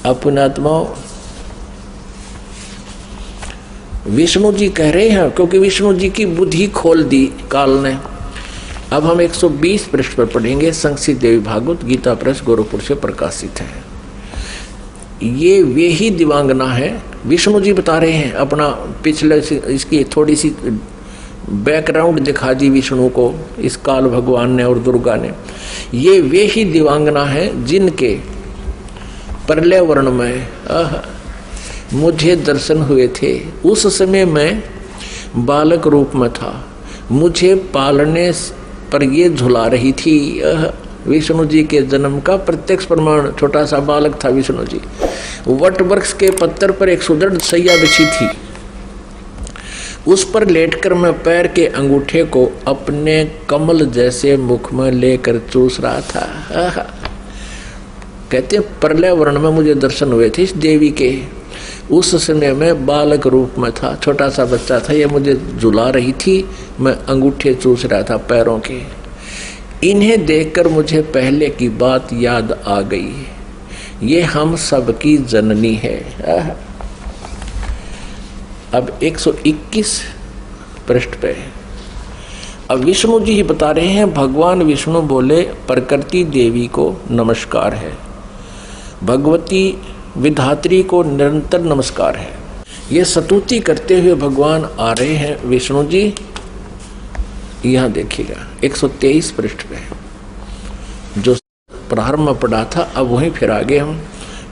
अपनात्माओं, विष्णु जी कह रहे हैं, क्योंकि विष्णु जी की बुद्धि खोल दी काल ने। अब हम 120 पृष्ठ पर पढ़ेंगे। संक्षिप्त देवी भागवत गीता प्रेस गोरखपुर से प्रकाशित है। ये वे ही दिवांगना है। विष्णु जी बता रहे हैं अपना पिछले इसकी थोड़ी सी बैकग्राउंड दिखा दी विष्णु को, इस काल भगवान ने और दुर्गा ने। ये वे ही दिवांगना है जिनके प्रलय वर्ण में मुझे दर्शन हुए थे। उस समय मैं बालक रूप में था, मुझे पालने पर ये झुला रही थी। विष्णु जी के जन्म का प्रत्यक्ष प्रमाण, छोटा सा बालक था विष्णु जी। वट वृक्ष के पत्थर पर एक सुदृढ़ सैया बिछी थी, उस पर लेटकर मैं पैर के अंगूठे को अपने कमल जैसे मुख में लेकर चूस रहा था। कहते प्रलय वर्ण में मुझे दर्शन हुए थे इस देवी के। उस समय में बालक रूप में था, छोटा सा बच्चा था, ये मुझे झुला रही थी, मैं अंगूठे चूस रहा था पैरों के। इन्हें देखकर मुझे पहले की बात याद आ गई, ये हम सबकी जननी है। अब 121 पृष्ठ पे अब विष्णु जी ही बता रहे हैं। भगवान विष्णु बोले, प्रकृति देवी को नमस्कार है, भगवती विधात्री को निरंतर नमस्कार है। ये स्तुति करते हुए भगवान आ रहे हैं विष्णु जी। यहाँ देखिएगा 123 पृष्ठ पे जो प्रारंभ में पढ़ा था, अब वहीं फिर आगे हम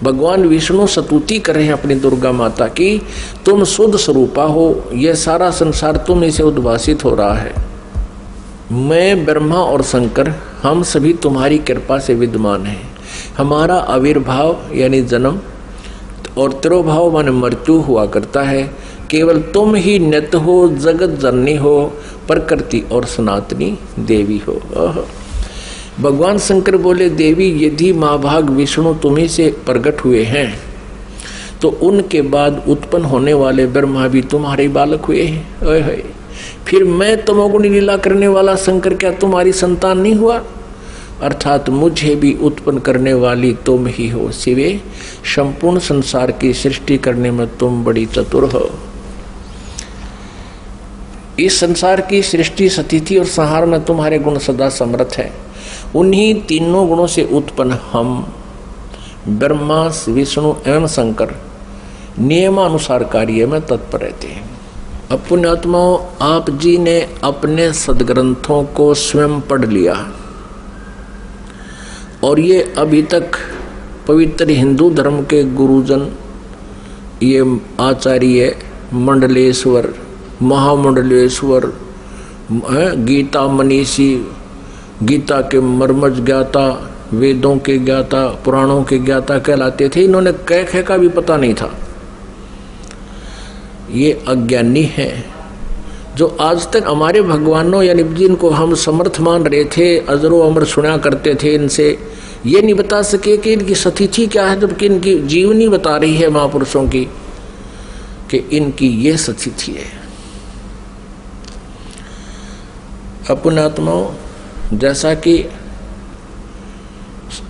भगवान विष्णु स्तुति कर रहे हैं अपनी दुर्गा माता की। तुम शुद्ध स्वरूपा हो, यह सारा संसार तुम इसे उद्भासित हो रहा है। मैं ब्रह्मा और शंकर हम सभी तुम्हारी कृपा से विद्यमान हैं। हमारा आविर्भाव यानी जन्म और तिरोभाव माने मृत्यु हुआ करता है। केवल तुम ही नित्य हो, जगत जननी हो, प्रकृति और सनातनी देवी हो। भगवान शंकर बोले, देवी यदि महाभाग विष्णु तुम्ही से प्रकट हुए हैं तो उनके बाद उत्पन्न होने वाले ब्रह्मा भी तुम्हारे बालक हुए हैं। फिर मैं तमोगुणी लीला करने वाला शंकर क्या तुम्हारी संतान नहीं हुआ? अर्थात मुझे भी उत्पन्न करने वाली तुम ही हो। शिवे, संपूर्ण संसार की सृष्टि करने में तुम बड़ी चतुर हो। इस संसार की सृष्टि, स्थिति और संहार में तुम्हारे गुण सदा समर्थ है। उन्हीं तीनों गुणों से उत्पन्न हम ब्रह्मा, विष्णु एवं शंकर नियमानुसार कार्य में तत्पर रहते हैं। अब पुण्यात्माओं, आप जी ने अपने सदग्रंथों को स्वयं पढ़ लिया और ये अभी तक पवित्र हिंदू धर्म के गुरुजन, ये आचार्य मंडलेश्वर, महामंडलेश्वर, गीता मनीषी, गीता के मर्मज ज्ञाता, वेदों के ज्ञाता, पुराणों के ज्ञाता कहलाते थे। इन्होंने कह का भी पता नहीं था। ये अज्ञानी हैं जो आज तक हमारे भगवानों यानी जिनको हम समर्थ मान रहे थे, अजरो अमर सुना करते थे, इनसे ये नहीं बता सके कि इनकी स्थिति क्या है, जबकि इनकी जीवनी बता रही है महापुरुषों की कि इनकी ये स्थिति है। अपनात्माओं, जैसा कि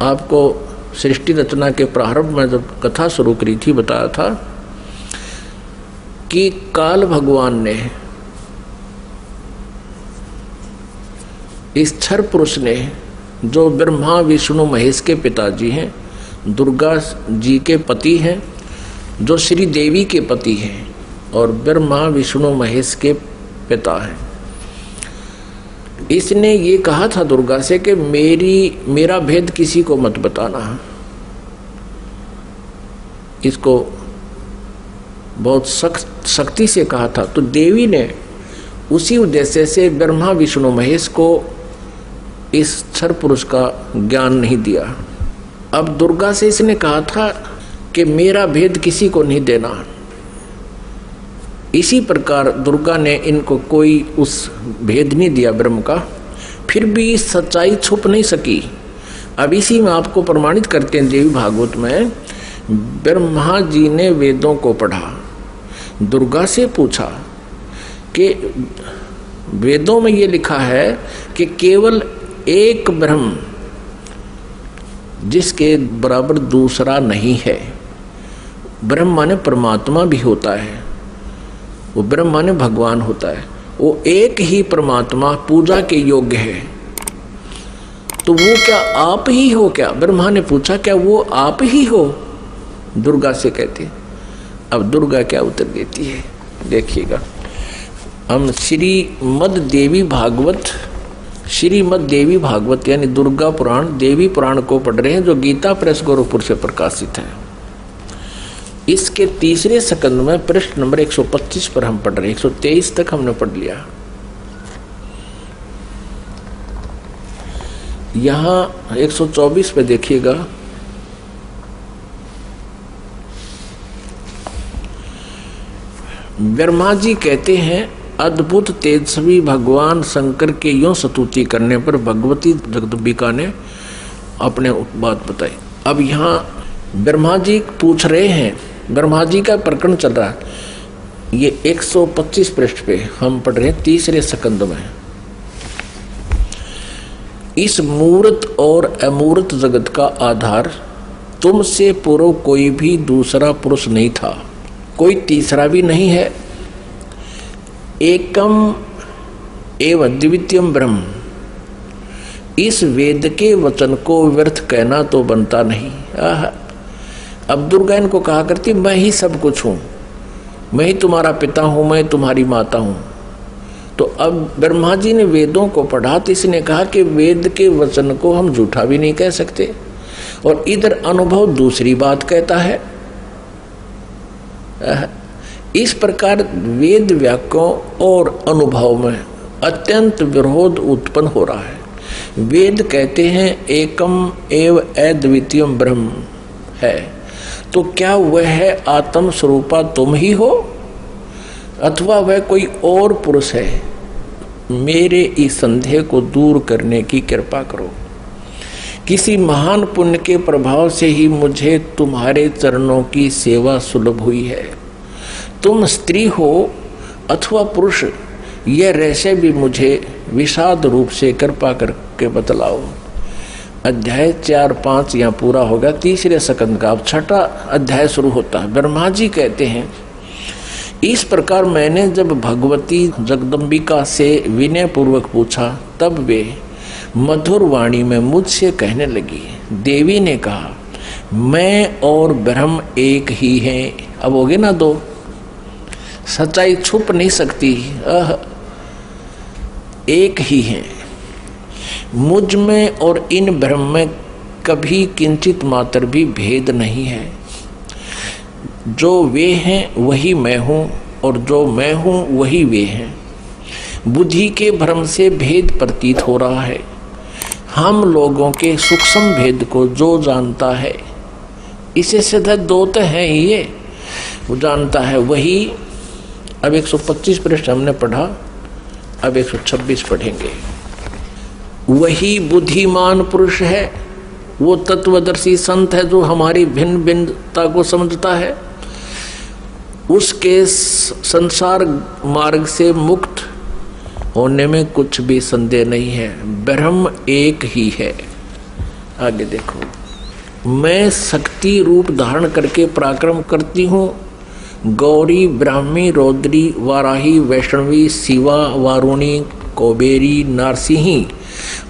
आपको सृष्टि रचना के प्रारंभ में जब कथा शुरू करी थी बताया था कि काल भगवान ने, इस क्षर पुरुष ने, जो ब्रह्मा विष्णु महेश के पिताजी हैं, दुर्गा जी के पति हैं, जो श्री देवी के पति हैं और ब्रह्मा विष्णु महेश के पिता हैं, इसने ये कहा था दुर्गा से कि मेरा भेद किसी को मत बताना। इसको बहुत सख्ती से कहा था। तो देवी ने उसी उद्देश्य से ब्रह्मा विष्णु महेश को इस क्षर पुरुष का ज्ञान नहीं दिया। अब दुर्गा से इसने कहा था कि मेरा भेद किसी को नहीं देना। इसी प्रकार दुर्गा ने इनको कोई उस भेद नहीं दिया ब्रह्म का, फिर भी सच्चाई छुप नहीं सकी। अब इसी में आपको प्रमाणित करते हैं देवी भागवत में, ब्रह्मा जी ने वेदों को पढ़ा, दुर्गा से पूछा कि वेदों में ये लिखा है कि केवल एक ब्रह्म जिसके बराबर दूसरा नहीं है, ब्रह्म माने परमात्मा भी होता है, वो ब्रह्म माने भगवान होता है, वो एक ही परमात्मा पूजा के योग्य है। तो वो क्या आप ही हो क्या? ब्रह्मा ने पूछा क्या वो आप ही हो? दुर्गा से कहते। अब दुर्गा क्या उत्तर देती है देखिएगा। हम श्रीमद् देवी भागवत यानी दुर्गा पुराण देवी पुराण को पढ़ रहे हैं, जो गीता प्रेस गोरखपुर से प्रकाशित है। इसके तीसरे स्कंद में पृष्ठ नंबर 125 पर हम पढ़ रहे हैं। 123 तक हमने पढ़ लिया। यहां 124 पे देखिएगा। ब्रह्मा जी कहते हैं, अद्भुत तेजस्वी भगवान शंकर के यूं स्तुति करने पर भगवती जगदम्बिका ने अपने बात बताई। अब यहाँ ब्रह्मा जी पूछ रहे हैं, ब्रह्मा जी का प्रकरण चल रहा है। ये 125 पृष्ठ पे हम पढ़ रहे हैं तीसरे स्कंद में। इस मूर्त और अमूर्त जगत का आधार तुमसे पूर्व कोई भी दूसरा पुरुष नहीं था, कोई तीसरा भी नहीं है। एकम एवं द्वितीयम ब्रह्म, इस वेद के वचन को व्यर्थ कहना तो बनता नहीं। अब दुर्गा इनको कहा करती, मैं ही सब कुछ हूं, मैं ही तुम्हारा पिता हूं, मैं तुम्हारी माता हूं। तो अब ब्रह्मा जी ने वेदों को पढ़ा तो इसने कहा कि वेद के वचन को हम झूठा भी नहीं कह सकते, और इधर अनुभव दूसरी बात कहता है। इस प्रकार वेद वाक्यों और अनुभव में अत्यंत विरोध उत्पन्न हो रहा है। वेद कहते हैं एकम एव अद्वितीयम ब्रह्म है, तो क्या वह आत्म स्वरूपा तुम ही हो अथवा वह कोई और पुरुष है? मेरे इस संदेह को दूर करने की कृपा करो। किसी महान पुण्य के प्रभाव से ही मुझे तुम्हारे चरणों की सेवा सुलभ हुई है। तुम स्त्री हो अथवा पुरुष, यह रहस्य भी मुझे विषाद रूप से कृपा करके बतलाओ। अध्याय 4-5 यहाँ पूरा होगा। तीसरे स्कंद का अब छठा अध्याय शुरू होता है। ब्रह्मा जी कहते हैं, इस प्रकार मैंने जब भगवती जगदम्बिका से विनय पूर्वक पूछा, तब वे मधुर वाणी में मुझसे कहने लगी। देवी ने कहा, मैं और ब्रह्म एक ही हैं। अब हो गए ना दो, सच्चाई छुप नहीं सकती, एक ही हैं। मुझ में और इन ब्रह्म में कभी किंचित मात्र भी भेद नहीं है। जो वे हैं वही मैं हूँ, और जो मैं हूँ वही वे हैं। बुद्धि के भ्रम से भेद प्रतीत हो रहा है। हम लोगों के सूक्ष्म भेद को जो जानता है, इसे सीधा दो तो है ही, ये वो जानता है वही। अब 125 पृष्ठ हमने पढ़ा, अब 126 पढ़ेंगे। वही बुद्धिमान पुरुष है, वो तत्वदर्शी संत है जो हमारी भिन्न भिन्नता को समझता है। उसके संसार मार्ग से मुक्त होने में कुछ भी संदेह नहीं है। ब्रह्म एक ही है। आगे देखो, मैं शक्ति रूप धारण करके पराक्रम करती हूँ। गौरी, ब्राह्मी, रौद्री, वाराही, वैष्णवी, शिवा, वारुणी, कुबेरी, नारसिंही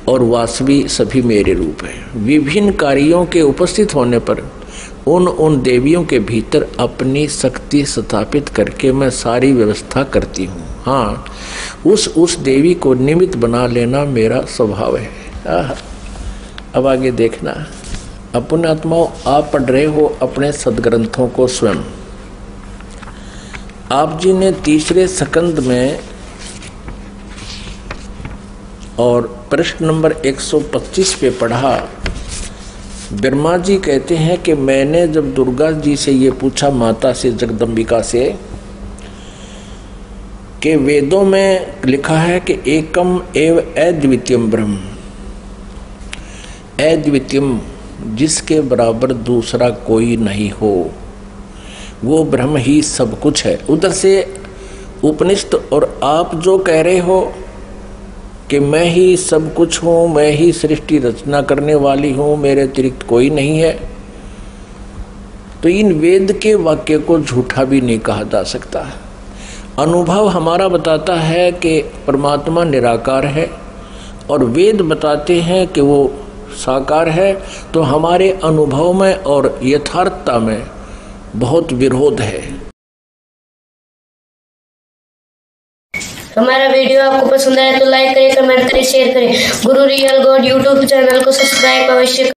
और वासवी सभी मेरे रूप हैं। विभिन्न कार्यों के उपस्थित होने पर उन देवियों के भीतर अपनी शक्ति स्थापित करके मैं सारी व्यवस्था करती हूँ। हाँ, उस देवी को निमित्त बना लेना मेरा स्वभाव है। अब आगे देखना। अपने आत्माओं, आप पढ़ रहे हो अपने सदग्रंथों को स्वयं। आप जी ने तीसरे स्कंद में और पृष्ठ नंबर 125 पे पढ़ा। ब्रह्मा जी कहते हैं कि मैंने जब दुर्गा जी से ये पूछा, माता से, जगदम्बिका से, कि वेदों में लिखा है कि एकम एव अद्वितीयम ब्रह्म, अद्वितीयम जिसके बराबर दूसरा कोई नहीं हो, वो ब्रह्म ही सब कुछ है। उधर से उपनिषद और आप जो कह रहे हो कि मैं ही सब कुछ हूँ, मैं ही सृष्टि रचना करने वाली हूँ, मेरे अतिरिक्त कोई नहीं है, तो इन वेद के वाक्य को झूठा भी नहीं कहा जा सकता। अनुभव हमारा बताता है कि परमात्मा निराकार है और वेद बताते हैं कि वो साकार है, तो हमारे अनुभव में और यथार्थता में बहुत विरोध है। हमारा वीडियो आपको पसंद आया तो लाइक करें, कमेंट करें, शेयर करें। गुरु रियल गॉड यूट्यूब चैनल को सब्सक्राइब अवश्य